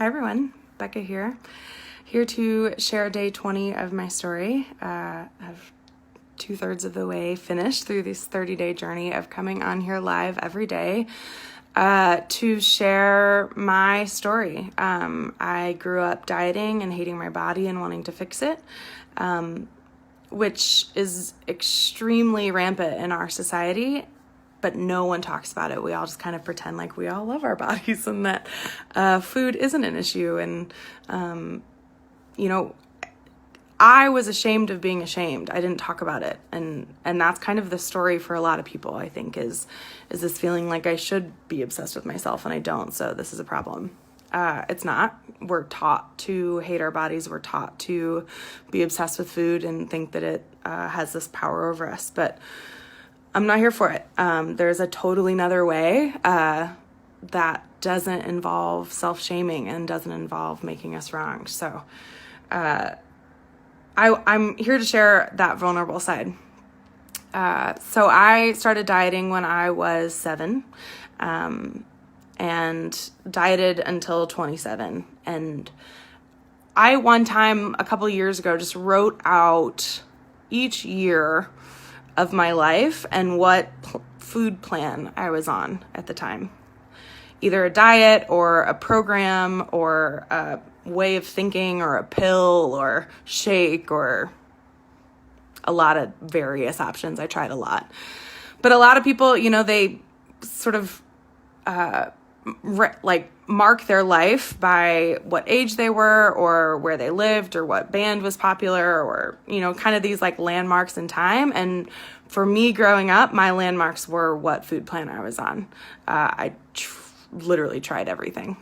Hi everyone, Becca here to share day 20 of my story. I've 2/3 of the way finished through this 30-day journey of coming on here live every day to share my story. I grew up dieting and hating my body and wanting to fix it, which is extremely rampant in our society. But no one talks about it. We all just kind of pretend like we all love our bodies and that food isn't an issue. And, I was ashamed of being ashamed. I didn't talk about it. And that's kind of the story for a lot of people, I think, is this feeling like I should be obsessed with myself and I don't. So this is a problem. It's not. We're taught to hate our bodies. We're taught to be obsessed with food and think that it has this power over us. But I'm not here for it. There's a totally another way that doesn't involve self-shaming and doesn't involve making us wrong. So I'm here to share that vulnerable side. So I started dieting when I was 7 and dieted until 27. And I one time a couple years ago just wrote out each year of my life and what food plan I was on at the time. Either a diet or a program or a way of thinking or a pill or shake or a lot of various options. I tried a lot. But a lot of people, they sort of mark their life by what age they were or where they lived or what band was popular or, kind of these like landmarks in time. And for me growing up, my landmarks were what food plan I was on. I literally tried everything.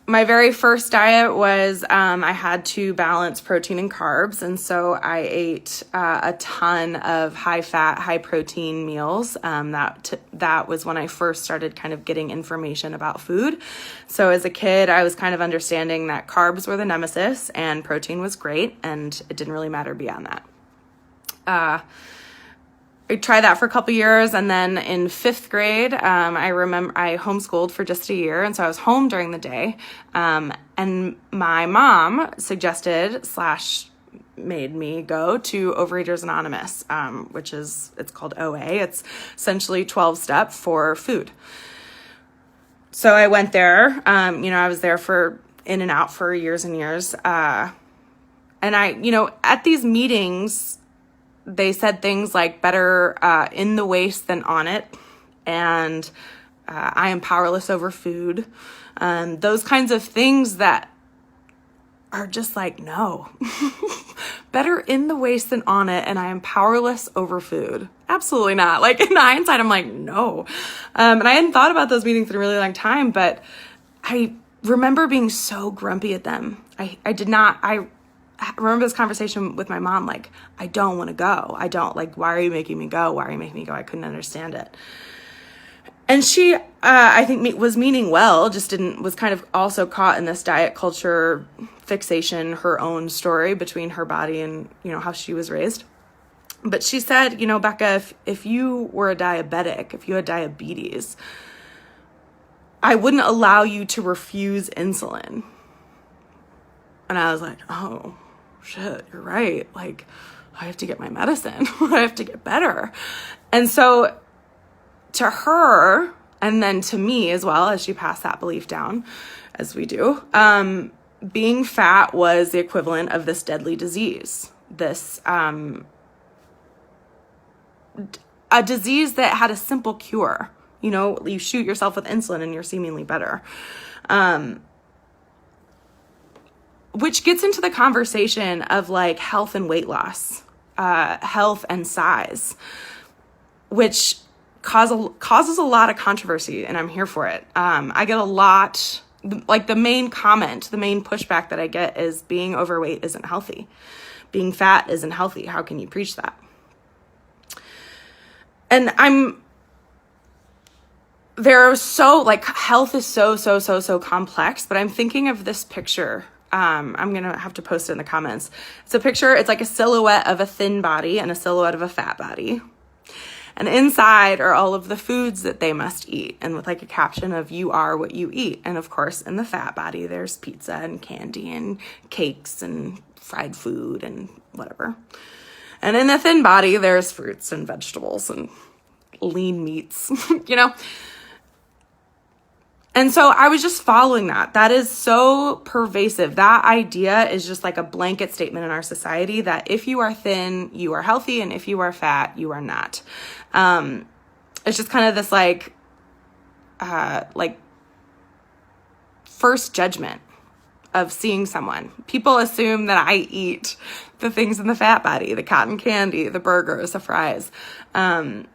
My very first diet was I had to balance protein and carbs. And so I ate a ton of high-fat, high-protein meals. That was when I first started kind of getting information about food. So as a kid, I was kind of understanding that carbs were the nemesis and protein was great, and it didn't really matter beyond that. I tried that for a couple years, and then in 5th grade, I remember I homeschooled for just a year, and so I was home during the day, and my mom suggested / made me go to Overeaters Anonymous, it's called OA. It's essentially 12-step for food. So I went there. I was there for in and out for years and years, and I, at these meetings, they said things like better in the waist than on it, and I am powerless over food. Those kinds of things that are just like, no. Better in the waist than on it, and I am powerless over food. Absolutely not. Like, in hindsight, I'm like, no. And I hadn't thought about those meetings in a really long time, but I remember being so grumpy at them. I remember this conversation with my mom, like, I don't want to go. I don't, like, why are you making me go? Why are you making me go? I couldn't understand it. And she, I think was meaning well, just was kind of also caught in this diet culture fixation, her own story between her body and, how she was raised. But she said, Becca, if you were a diabetic, if you had diabetes, I wouldn't allow you to refuse insulin. And I was like, oh, shit, you're right. Like, I have to get my medicine. I have to get better. And so to her, and then to me as well, as she passed that belief down, as we do, being fat was the equivalent of this deadly disease. This, a disease that had a simple cure. You shoot yourself with insulin and you're seemingly better. Which gets into the conversation of like health and weight loss, health and size, which causes a lot of controversy, and I'm here for it. I get a lot, like the main pushback that I get is being overweight isn't healthy. Being fat isn't healthy. How can you preach that? And health is so complex, but I'm thinking of this picture. I'm going to have to post it in the comments. It's a picture. It's like a silhouette of a thin body and a silhouette of a fat body. And inside are all of the foods that they must eat, and with like a caption of "you are what you eat." And of course, in the fat body, there's pizza and candy and cakes and fried food and whatever. And in the thin body, there's fruits and vegetables and lean meats, you know? And so I was just following that. That is so pervasive. That idea is just like a blanket statement in our society that if you are thin, you are healthy, and if you are fat, you are not. It's just kind of this like first judgment of seeing someone. People assume that I eat the things in the fat body, the cotton candy, the burgers, the fries, and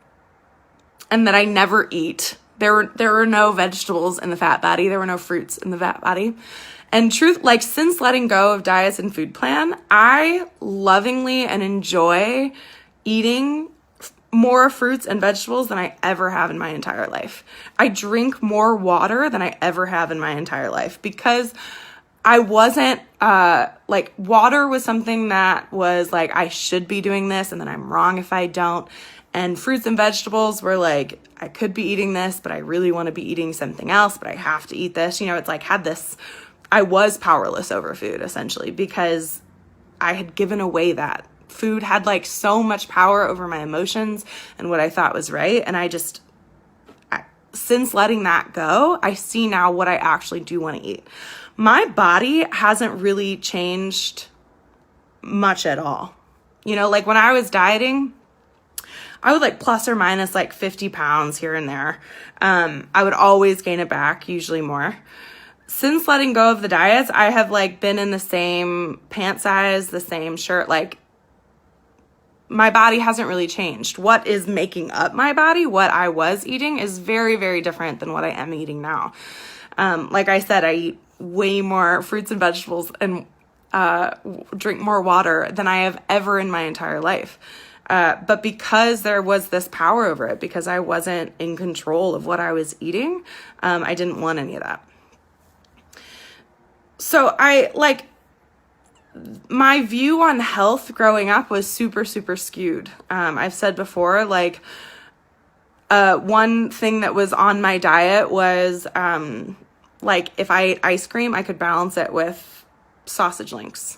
that I never eat. There were no vegetables in the fat body. There were no fruits in the fat body. And truth, like since letting go of diets and food plan, I lovingly and enjoy eating more fruits and vegetables than I ever have in my entire life. I drink more water than I ever have in my entire life because I wasn't, like water was something that was like, I should be doing this and then I'm wrong if I don't. And fruits and vegetables were like, I could be eating this, but I really want to be eating something else, but I have to eat this. You know, it's like I was powerless over food essentially because I had given away that. Food had like so much power over my emotions and what I thought was right. And since letting that go, I see now what I actually do want to eat. My body hasn't really changed much at all. You know, like when I was dieting, I would like plus or minus like 50 pounds here and there. I would always gain it back, usually more. Since letting go of the diets, I have like been in the same pant size, the same shirt. Like my body hasn't really changed. What is making up my body, what I was eating, is very, very different than what I am eating now. Like I said, I eat way more fruits and vegetables and drink more water than I have ever in my entire life. But because there was this power over it, because I wasn't in control of what I was eating, I didn't want any of that. So my view on health growing up was super, super skewed. I've said before, like, one thing that was on my diet was, like if I ate ice cream, I could balance it with sausage links.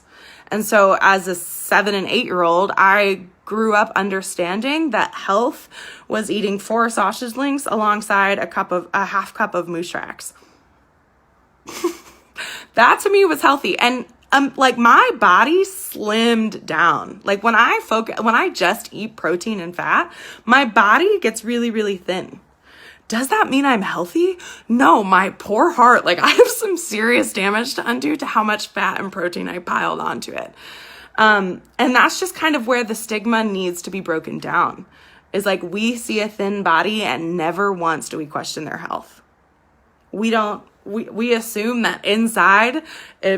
And so as a 7 and 8-year-old, I grew up understanding that health was eating 4 sausage links alongside a half cup of Moose Tracks. That to me was healthy. And like my body slimmed down. Like when I just eat protein and fat, my body gets really, really thin. Does that mean I'm healthy? No, my poor heart. Like I have some serious damage to undo to how much fat and protein I piled onto it. And that's just kind of where the stigma needs to be broken down. Is like we see a thin body and never once do we question their health. We assume that inside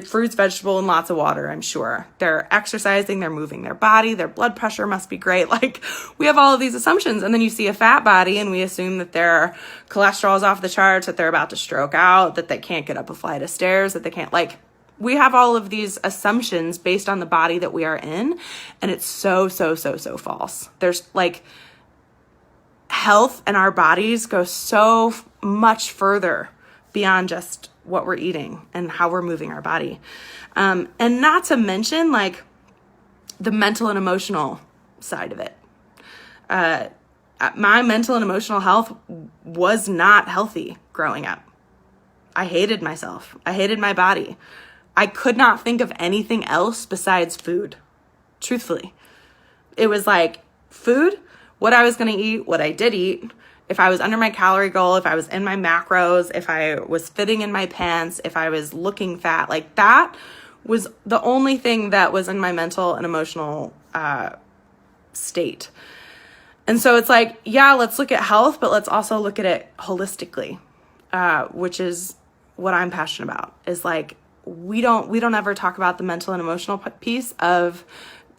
fruits, vegetable, and lots of water, I'm sure. They're exercising, they're moving their body, their blood pressure must be great. Like we have all of these assumptions. And then you see a fat body and we assume that their cholesterol is off the charts, that they're about to stroke out, that they can't get up a flight of stairs, that they can't we have all of these assumptions based on the body that we are in. And it's so false. There's like health and our bodies go so much further beyond just what we're eating and how we're moving our body. And not to mention like the mental and emotional side of it. My mental and emotional health was not healthy growing up. I hated myself. I hated my body. I could not think of anything else besides food. Truthfully. It was like food, what I was going to eat, what I did eat, if I was under my calorie goal, if I was in my macros, if I was fitting in my pants, if I was looking fat, like that was the only thing that was in my mental and emotional state. And so it's like, yeah, let's look at health, but let's also look at it holistically, which is what I'm passionate about. Is like we don't ever talk about the mental and emotional piece of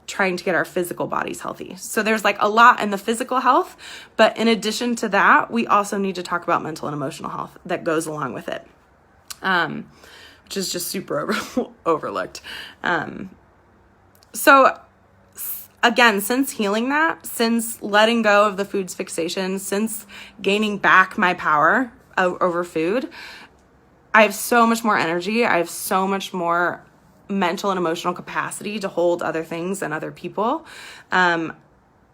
trying to get our physical bodies healthy. So there's like a lot in the physical health, but in addition to that, we also need to talk about mental and emotional health that goes along with it, which is just super overlooked. So again, since healing that, since letting go of the foods fixation, since gaining back my power over food, I have so much more energy. I have so much more mental and emotional capacity to hold other things and other people. I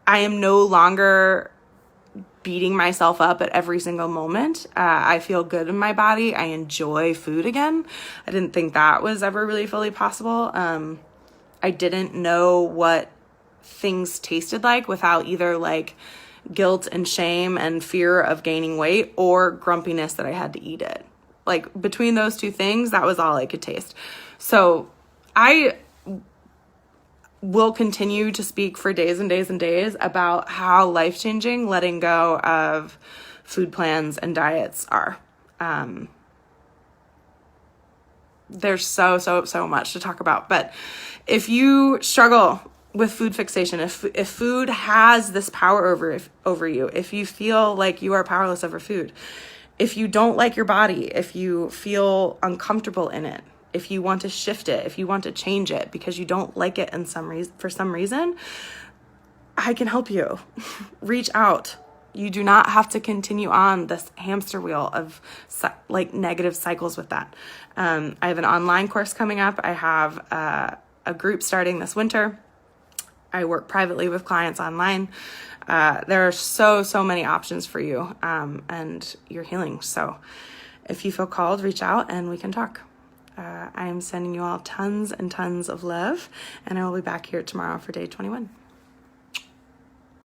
am no longer beating myself up at every single moment. I feel good in my body. I enjoy food again. I didn't think that was ever really fully possible. I didn't know what things tasted like without either like guilt and shame and fear of gaining weight or grumpiness that I had to eat it. Like between those two things, that was all I could taste. So I will continue to speak for days and days and days about how life-changing letting go of food plans and diets are. There's so much to talk about. But if you struggle with food fixation, if food has this power over you, if you feel like you are powerless over food, if you don't like your body, if you feel uncomfortable in it, if you want to shift it, if you want to change it because you don't like it for some reason, I can help you. Reach out. You do not have to continue on this hamster wheel of like negative cycles with that. I have an online course coming up. I have a group starting this winter. I work privately with clients online. There are so many options for you, and you're healing. So if you feel called, reach out and we can talk. I am sending you all tons and tons of love, and I will be back here tomorrow for day 21.